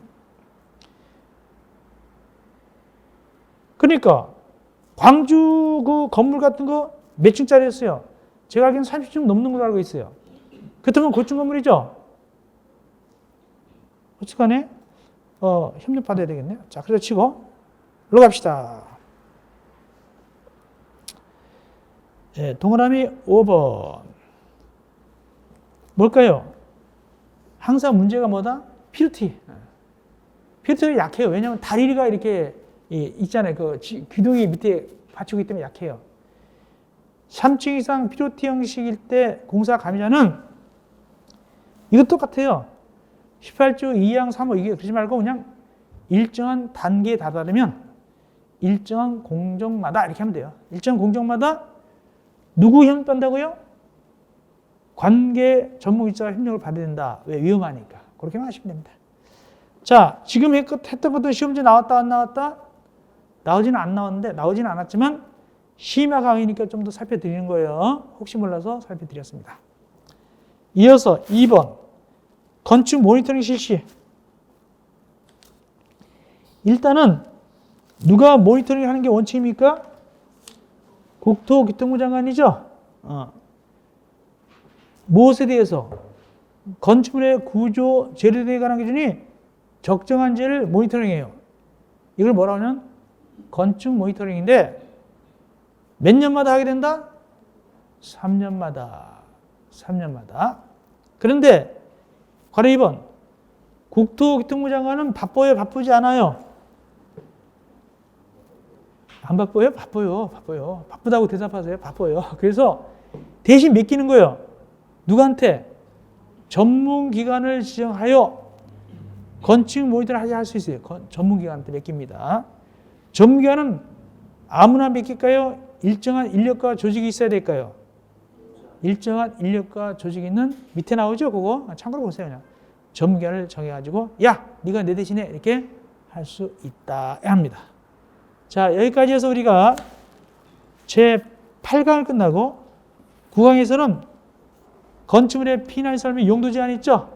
그러니까 광주 그 건물 같은 거 몇 층짜리였어요? 제가 알기로는 30층 넘는 걸로 알고 있어요. 그렇다면 고층 건물이죠? 어쨌간에 협력 받아야 되겠네요. 자, 그래서 치고 일로 갑시다. 네, 동그라미 5번. 뭘까요? 항상 문제가 뭐다? 피루티. 피루티가 약해요. 왜냐하면 다리가 이렇게 있잖아요. 그 기둥이 밑에 받치기 때문에 약해요. 3층 이상 피루티 형식일 때 공사 감자는 이거 똑같아요. 18조 2항 3호 이게 그러지 말고 그냥 일정한 단계에 다다르면 일정한 공정마다 이렇게 하면 돼요. 일정한 공정마다 누구 협력한다고요? 관계 전문기사가 협력을 받아야 된다. 왜? 위험하니까. 그렇게만 하시면 됩니다. 자, 지금 했던 것도 시험지 나왔다 안 나왔다? 나오지는 안 나왔는데 나오지는 않았지만 심야 강의니까 좀 더 살펴드리는 거예요. 혹시 몰라서 살펴드렸습니다. 이어서 2번 건축 모니터링 실시. 일단은 누가 모니터링 하는 게 원칙입니까? 국토교통부 장관이죠. 무엇에 대해서? 건축물의 구조, 재료에 관한 기준이 적정한지를 모니터링해요. 이걸 뭐라고 하면 건축 모니터링인데 몇 년마다 하게 된다? 3년마다. 그런데 괄호 2번 국토교통부 장관은 바빠요? 바쁘지 않아요? 안 바빠요? 바빠요. 바쁘다고 대답하세요. 바빠요. 그래서 대신 맡기는 거예요. 누구한테? 전문기관을 지정하여 건축 모니터를 할 수 있어요. 전문기관한테 맡깁니다. 전문기관은 아무나 맡길까요? 일정한 인력과 조직이 있어야 될까요? 일정한 인력과 조직이 있는 밑에 나오죠? 그거 참고로 보세요. 그냥. 전문기관을 정해가지고 야, 네가 내 대신에 이렇게 할 수 있다 합니다. 자, 여기까지 해서 우리가 제8강을 끝나고 9강에서는 건축물의 피난 설명 용도 제한 있죠?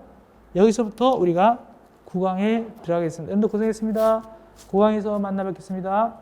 여기서부터 우리가 9강에 들어가겠습니다. 여러분들 고생했습니다. 9강에서 만나 뵙겠습니다.